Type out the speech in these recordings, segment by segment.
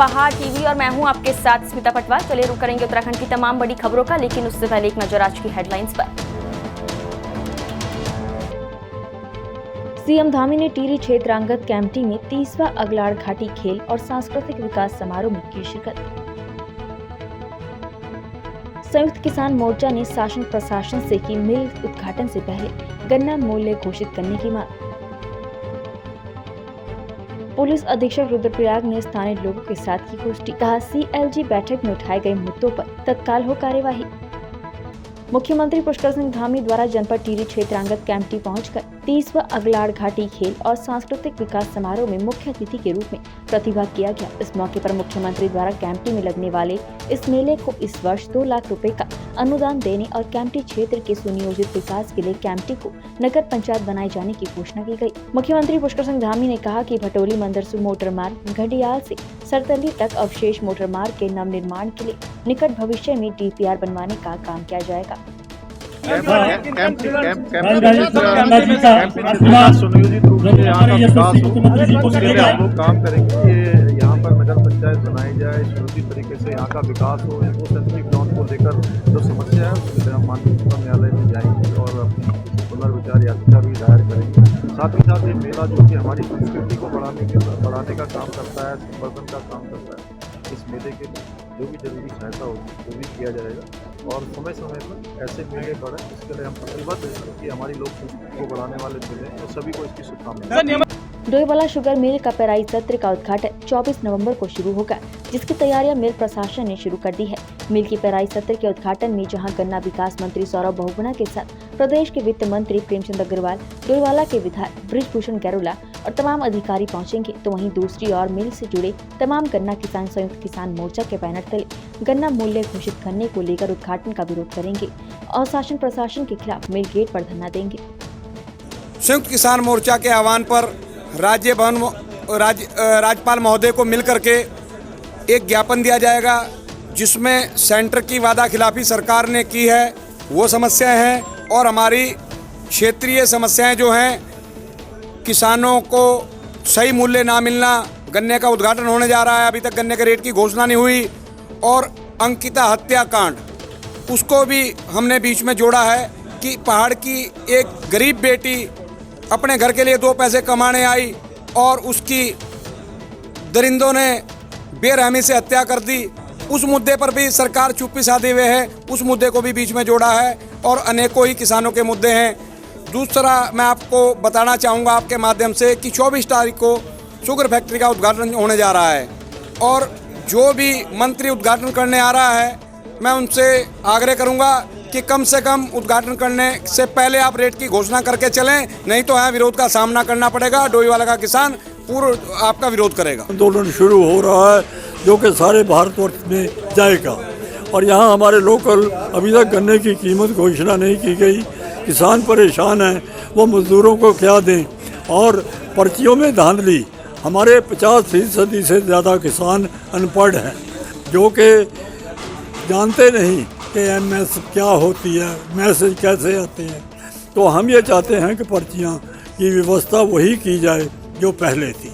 पहाड़ टीवी और मैं हूं आपके साथ स्मिता पटवार। चलिए रुक करेंगे उत्तराखंड की तमाम बड़ी खबरों का, लेकिन उससे पहले एक नजर आज की हेडलाइंस पर। सीएम धामी ने टिहरी क्षेत्रांगत कैंपटी में 30वां अगलाड़ घाटी खेल और सांस्कृतिक विकास समारोह में की शिरकत। संयुक्त किसान मोर्चा ने शासन प्रशासन से की मिल उद्घाटन से पहले गन्ना मूल्य घोषित करने की मांग। पुलिस अधीक्षक रुद्रप्रयाग ने स्थानीय लोगों के साथ की गोष्ठी, कहा सीएलजी बैठक में उठाए गए मुद्दों पर तत्काल हो कार्यवाही। मुख्यमंत्री पुष्कर सिंह धामी द्वारा जनपद टिहरी क्षेत्रांगत कैंपटी पहुंचकर 30वां अगलाड़ घाटी खेल और सांस्कृतिक विकास समारोह में मुख्य अतिथि के रूप में प्रतिभाग किया गया। इस मौके पर मुख्यमंत्री द्वारा कैंपटी में लगने वाले इस मेले को इस वर्ष 2 लाख रुपए का अनुदान देने और कैंपटी क्षेत्र के सुनियोजित विकास के लिए कैंपटी को नगर पंचायत बनाए जाने की घोषणा की गई। मुख्यमंत्री पुष्कर सिंह धामी ने कहा कि भटोली मंदरसू मोटर मार्ग घड़ियाल से सरतली तक अवशेष मोटर मार्ग के नव निर्माण के लिए निकट भविष्य में डीपीआर बनवाने का काम किया जाएगा। सुनियोजित रूप से यहाँ का विकास हो, उसके लिए हम लोग काम करेंगे। ये यहाँ पर नगर पंचायत बनाई जाए, सुनियोजित तरीके से यहाँ का विकास हो। इको सेंसिटिव जोन को लेकर जो समस्या है उसके लिए हम माननीय उच्चतम न्यायालय में जाएंगे और अपनी पुनर्विचार याचिका भी दायर करेंगे। साथ ही साथ ये मेला जो कि हमारी संस्कृति को बढ़ाने का काम करता है, संवर्धन का काम करता है, इस मेले के लिए जो भी जरूरी सहायता होगी वो भी किया जाएगा और समय समय पर ऐसे मेले बढ़े, इसके लिए हम प्रतिबद्ध हैं कि हमारी लोक संस्कृति को बढ़ाने वाले मेले तो सभी को इसकी शुभकामनाएं। डोईवाला शुगर मिल का पेराई सत्र का उद्घाटन 24 नवंबर को शुरू होगा, जिसकी तैयारियां मिल प्रशासन ने शुरू कर दी है। मिल की पेराई सत्र के उद्घाटन में जहां गन्ना विकास मंत्री सौरभ बहुगुणा के साथ प्रदेश के वित्त मंत्री प्रेमचंद अग्रवाल, डोईवाला के विधायक बृजभूषण गैरोला और तमाम अधिकारी पहुंचेंगे, तो वहीं दूसरी ओर मिल से जुड़े तमाम गन्ना किसान संयुक्त किसान मोर्चा के बैनर तले गन्ना मूल्य घोषित करने को लेकर उद्घाटन का विरोध करेंगे और शासन प्रशासन के खिलाफ मिल गेट पर धरना देंगे। संयुक्त किसान मोर्चा के आह्वान पर राज्य भवन राज्यपाल महोदय को मिलकर के एक ज्ञापन दिया जाएगा, जिसमें सेंटर की वादा खिलाफी सरकार ने की है वो समस्याएं हैं और हमारी क्षेत्रीय समस्याएं जो हैं, किसानों को सही मूल्य ना मिलना। गन्ने का उद्घाटन होने जा रहा है, अभी तक गन्ने के रेट की घोषणा नहीं हुई और अंकिता हत्याकांड उसको भी हमने बीच में जोड़ा है कि पहाड़ की एक गरीब बेटी अपने घर के लिए 2 पैसे कमाने आई और उसकी दरिंदों ने बेरहमी से हत्या कर दी। उस मुद्दे पर भी सरकार चुप्पी साधे हुए है, उस मुद्दे को भी बीच में जोड़ा है और अनेकों ही किसानों के मुद्दे हैं। दूसरा मैं आपको बताना चाहूँगा आपके माध्यम से कि 24 तारीख को शुगर फैक्ट्री का उद्घाटन होने जा रहा है और जो भी मंत्री उद्घाटन करने आ रहा है मैं उनसे आग्रह करूँगा कि कम से कम उद्घाटन करने से पहले आप रेट की घोषणा करके चलें, नहीं तो यहाँ विरोध का सामना करना पड़ेगा। डोईवाला का किसान पूर्ण आपका विरोध करेगा। आंदोलन शुरू हो रहा है जो कि सारे भारतवर्ष में जाएगा और यहाँ हमारे लोकल अभी तक गन्ने की कीमत घोषणा नहीं की गई। किसान परेशान हैं, वो मजदूरों को क्या दें और पर्चियों में धांधली। हमारे 50% से ज़्यादा किसान अनपढ़ हैं जो कि जानते नहीं कि एमएस क्या होती है, मैसेज कैसे आते हैं। तो हम ये चाहते हैं कि पर्चियाँ की व्यवस्था वही की जाए जो पहले थी।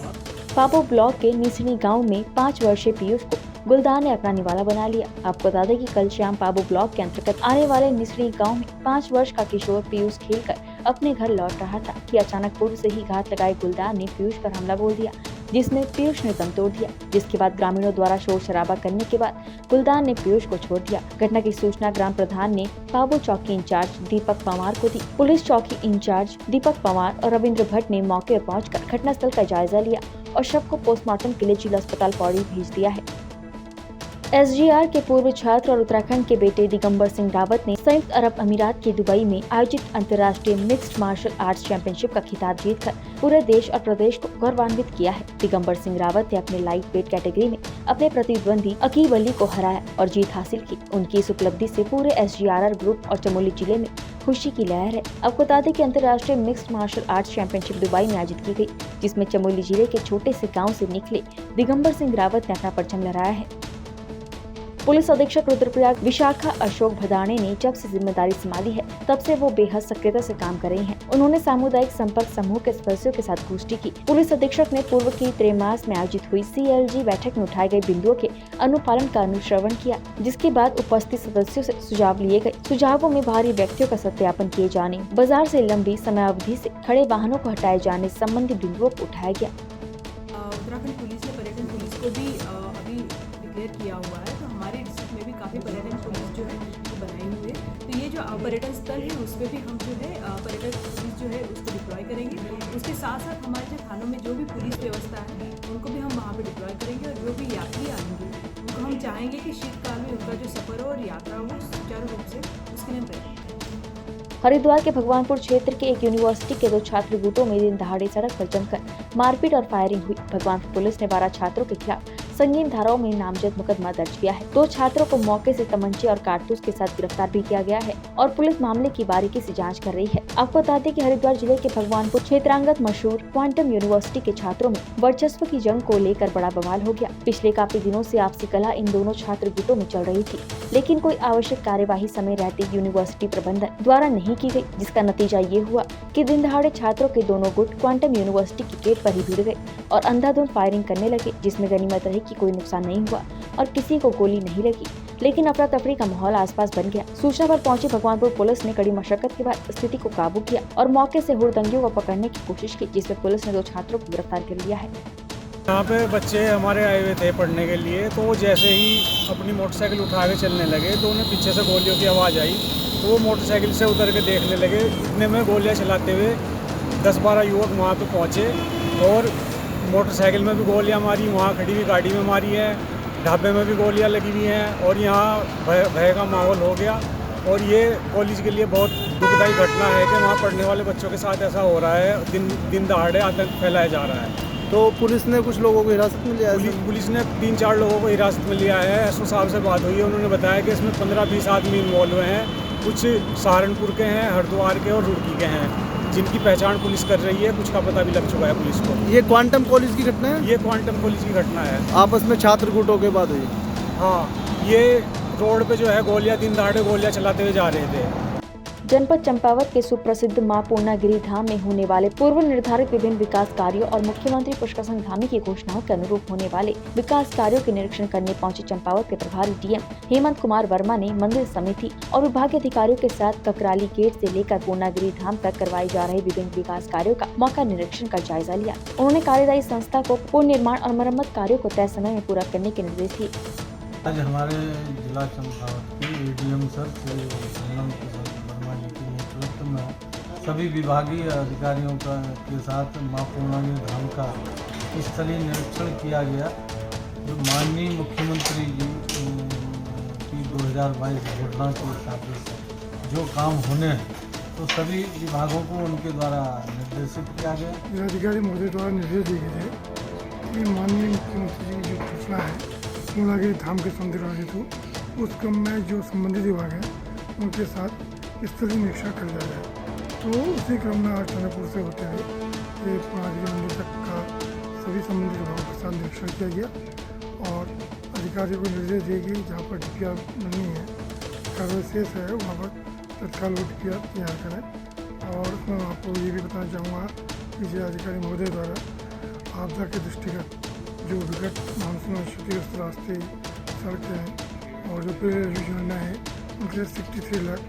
पाबो ब्लॉक के निसनी गांव में 5 वर्षीय पीयूष को गुलदार ने अपना निवाला बना लिया। आपको बता दें कि कल शाम पाबो ब्लॉक के अंतर्गत आने वाले निसनी गांव में 5 वर्ष का किशोर पीयूष खेलकर अपने घर लौट रहा था कि अचानक पूर्व से ही घात लगाए गुलदार ने पीयूष पर हमला बोल दिया, जिसमें पीयूष ने दम तोड़ दिया। जिसके बाद ग्रामीणों द्वारा शोर शराबा करने के बाद गुलदार ने पीयूष को छोड़ दिया। घटना की सूचना ग्राम प्रधान ने पाबो चौकी इंचार्ज दीपक पवार को दी। पुलिस चौकी इंचार्ज दीपक पवार और रविंद्र भट्ट ने मौके पर पहुंचकर घटनास्थल का जायजा लिया और शव को पोस्टमार्टम के लिए जिला अस्पताल पौड़ी भेज दिया है। एसजीआर के पूर्व छात्र और उत्तराखंड के बेटे दिगंबर सिंह रावत ने संयुक्त अरब अमीरात के दुबई में आयोजित अंतर्राष्ट्रीय मिक्स्ड मार्शल आर्ट्स चैंपियनशिप का खिताब जीतकर पूरे देश और प्रदेश को गौरवान्वित किया है। दिगंबर सिंह रावत ने अपने लाइट वेट कैटेगरी में अपने प्रतिद्वंदी अकीब अली को हराया और जीत हासिल की। उनकी इस उपलब्धि से पूरे एसजीआर ग्रुप और चमोली जिले में खुशी की लहर है। आपको बता दें कि अंतर्राष्ट्रीय mixed martial arts championship Dubai में आयोजित की गई, जिसमें चमोली जिले के छोटे से गाँव से निकले दिगंबर सिंह रावत ने अपना परचम लहराया है। पुलिस अधीक्षक रुद्रप्रयाग विशाखा अशोक भदाणे ने जब से जिम्मेदारी संभाली है तब से वो बेहद सक्रियता से काम कर रही हैं। उन्होंने सामुदायिक संपर्क समूह के सदस्यों के साथ गोष्ठी की। पुलिस अधीक्षक ने पूर्व की त्रैमास में आयोजित हुई CLG बैठक में उठाए गए बिंदुओं के अनुपालन का अनुश्रवण किया, जिसके बाद उपस्थित सदस्यों से सुझाव लिए गए। सुझावों में बाहरी व्यक्तियों का सत्यापन किए जाने, बाजार से लंबी समयावधि से खड़े वाहनों को हटाए जाने संबंधी बिंदुओं को उठाया गया। उत्तराखंड पुलिस ने पर्यटन पुलिस को भी अभी डिक्लेयर किया हुआ है, तो हमारे डिस्ट्रिक्ट में भी काफ़ी पर्यटन पुलिस जो है वो बनाई हुई है। तो ये जो पर्यटन स्थल है उस पर भी हम जो है पर्यटन पुलिस जो है उसको डिप्लॉय करेंगे। उसके साथ साथ हमारे जो थानों में जो भी पुलिस व्यवस्था है उनको भी हम वहाँ पर डिप्लॉय करेंगे, और जो भी यात्री आएंगे उनको हम चाहेंगे कि शीतकाल में उनका जो सफ़र हो और यात्रा हो सुचारू रूप से, उसके लिए प्रयत्न करें। हरिद्वार के भगवानपुर क्षेत्र के एक यूनिवर्सिटी के 2 छात्र गुटों में दिन दहाड़े सड़क पर जमकर मारपीट और फायरिंग हुई। भगवानपुर पुलिस ने 12 छात्रों के खिलाफ संगीन धाराओं में नामजद मुकदमा दर्ज किया है। 2 छात्रों को मौके से तमंचे और कारतूस के साथ गिरफ्तार भी किया गया है और पुलिस मामले की बारीकी से जांच कर रही है। आपको बता दें कि हरिद्वार जिले के भगवानपुर क्षेत्रांगत मशहूर क्वांटम यूनिवर्सिटी के छात्रों में वर्चस्व की जंग को लेकर बड़ा बवाल हो गया। पिछले काफी दिनों से आपसी कलह इन दोनों छात्र गुटों में चल रही थी, लेकिन कोई आवश्यक कार्यवाही समय रहते यूनिवर्सिटी प्रबंधन द्वारा नहीं की गई, जिसका नतीजा ये हुआ कि दिन दहाड़े छात्रों के दोनों गुट क्वांटम यूनिवर्सिटी की गेट पर ही भिड़ गए और अंधाधुंध फायरिंग करने लगे, जिसमें गनीमत रही कि कोई नुकसान नहीं हुआ और किसी को गोली नहीं लगी, लेकिन अफरा तफरी का माहौल आसपास बन गया। सूचना पर पहुंची भगवानपुर पुलिस ने कड़ी मशक्कत के बाद स्थिति को काबू किया और मौके से हुड़दंगियों को पकड़ने की कोशिश की, जिसमें पुलिस ने 2 छात्रों को गिरफ्तार कर लिया है। यहाँ पे बच्चे हमारे आए हुए थे पढ़ने के लिए, तो वो जैसे ही अपनी मोटरसाइकिल उठा के चलने लगे तो उन्हें पीछे से गोलियों की आवाज़ आई, तो वो मोटरसाइकिल से उतर के देखने लगे। इतने में गोलियाँ चलाते हुए 10-12 युवक वहाँ पे पहुँचे और मोटरसाइकिल में भी गोलियाँ मारी, वहाँ खड़ी हुई गाड़ी में मारी है, ढाबे में भी गोलियाँ लगी हुई हैं और यहाँ भय का माहौल हो गया। और ये कॉलेज के लिए बहुत दुखदायी घटना है कि वहाँ पढ़ने वाले बच्चों के साथ ऐसा हो रहा है, दिन दहाड़े आतंक फैलाया जा रहा है। तो पुलिस ने कुछ लोगों को हिरासत में लिया है? पुलिस ने 3-4 लोगों को हिरासत में लिया है। एसओ साहब से बात हुई है, उन्होंने बताया कि इसमें 15-20 आदमी इन्वॉल्व हुए हैं। कुछ सहारनपुर के हैं, हरिद्वार के और रुड़की के हैं, जिनकी पहचान पुलिस कर रही है। कुछ का पता भी लग चुका है पुलिस को। ये क्वांटम कॉलेज की घटना है? ये क्वांटम कॉलेज की घटना है। आपस में छात्र गुटों के बाद हुई? हाँ, ये रोड पे जो है गोलियां, दिन दहाड़े गोलियां चलाते हुए जा रहे थे। जनपद चंपावत के सुप्रसिद्ध मां पूर्णागिरी धाम में होने वाले पूर्व निर्धारित विभिन्न विकास कार्यों और मुख्यमंत्री पुष्कर धामी की घोषणाओं के अनुरूप होने वाले विकास कार्यों के निरीक्षण करने पहुंचे चंपावत के प्रभारी डीएम हेमंत कुमार वर्मा ने मंदिर समिति और विभागीय अधिकारियों के साथ ककराली गेट से लेकर पूर्णागिरी धाम तक करवाए जा रहे विभिन्न विकास कार्यों का मौका निरीक्षण का जायजा लिया। उन्होंने कार्यदायी संस्था को पूर्ण निर्माण और मरम्मत कार्यों को तय समय में पूरा करने के निर्देश दिए। आज हमारे जिला चंपावत के एडीएम सर श्री हेमंत वर्मा जी के नेतृत्व में सभी विभागीय अधिकारियों के साथ मां पूर्णागिरी धाम का स्थलीय निरीक्षण किया गया। जो माननीय मुख्यमंत्री जी की 2022 घोषणा के हिसाब से जो काम होने हैं तो सभी विभागों को उनके द्वारा निर्देशित किया गया। जिलाधिकारी महोदय द्वारा निर्देश दिए गए थे कि माननीय मुख्यमंत्री जी की जो घोषणा है पूर्णागिरी धाम के सौंदर्य हेतु, उस क्रम में जो संबंधित विभाग हैं उनके साथ स्थलीय निरीक्षण कर लिया जाए। तो उसी क्रम में आज चंद्रपुर से होते हुए ये पूर्णागिरी मंदिर तक का सभी संबंधित विभागों के साथ निरीक्षण किया गया और अधिकारियों को निर्देश दिए गए जहाँ पर DPR नहीं है, कार्रवाई शेष है, वहाँ पर तत्काल वो DPR तैयार करें। और उसमें आपको ये भी बताना चाहूँगा कि जिलाधिकारी महोदय द्वारा आपदा के दृष्टिगत जो विगत मानसून और क्षतिग्रस्त रास्ते, सड़कें और जो पेड़ योजना है उनके 63 लाख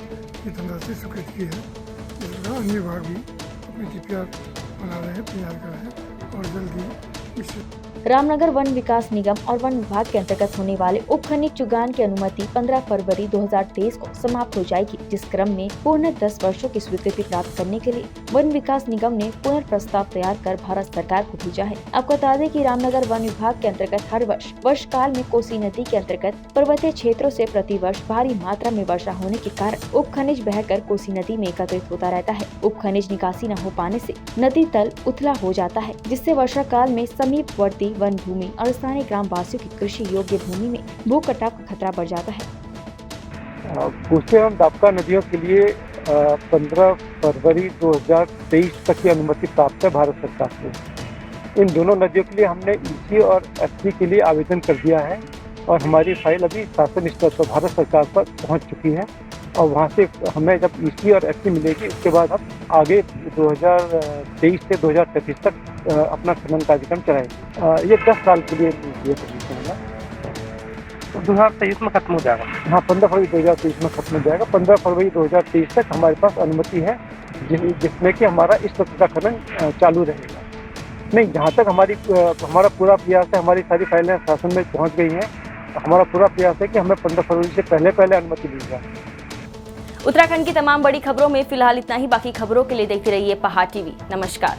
की धनराशि स्वीकृत की है। इस प्रकार अन्य विभाग भी अपने DPR बना रहे हैं, तैयार कर रहे हैं और जल्द ही इस रामनगर वन विकास निगम और वन विभाग के अंतर्गत होने वाले उप खनिज चुगान की अनुमति 15 फरवरी 2023 को समाप्त हो जाएगी, जिस क्रम में पूर्ण 10 वर्षों की स्वीकृति प्राप्त करने के लिए वन विकास निगम ने पुनर्प्रस्ताव तैयार कर भारत सरकार को भेजा है। आपको बता दें कि रामनगर वन विभाग के अंतर्गत हर वर्ष काल में कोसी नदी के अंतर्गत पर्वतीय क्षेत्रों से प्रति वर्ष भारी मात्रा में वर्षा होने के कारण उप खनिज बहकर कोसी नदी में एकत्रित होता रहता है। उप खनिज निकासी न हो पाने से नदी तल उथला हो जाता है, जिससे वर्षा काल में समीपवर्ती वन भूमि और स्थानीय ग्राम वासियों की कृषि योग्य भूमि में भू कटाव का खतरा बढ़ जाता है। कोसी एवं दापका नदियों के लिए 15 फरवरी 2023 तक की अनुमति प्राप्त है भारत सरकार से। इन दोनों नदियों के लिए हमने EC और FC के लिए आवेदन कर दिया है और हमारी फाइल अभी शासन स्तर पर भारत सरकार पर पहुंच चुकी है। और वहाँ से हमें जब ईसी और एफसी मिलेगी उसके बाद हम आगे 2023 से 2033 तक अपना खनन कार्यक्रम चलाएंगे। ये 10 साल के लिए ये परमिशन है। 2023 में खत्म हो जाएगा। हाँ, 15 फरवरी 2023 में खत्म हो जाएगा। 15 फरवरी 2023 तक हमारे पास अनुमति है जिसमें कि हमारा इस तत्व का खनन चालू रहेगा। नहीं, जहाँ तक हमारा पूरा प्रयास है, हमारी सारी फाइलें शासन में पहुँच गई हैं, हमारा पूरा प्रयास है कि हमें 15 फरवरी से पहले अनुमति मिल जाए। उत्तराखंड की तमाम बड़ी खबरों में फिलहाल इतना ही। बाकी खबरों के लिए देखते रहिए पहाड़ टीवी। नमस्कार।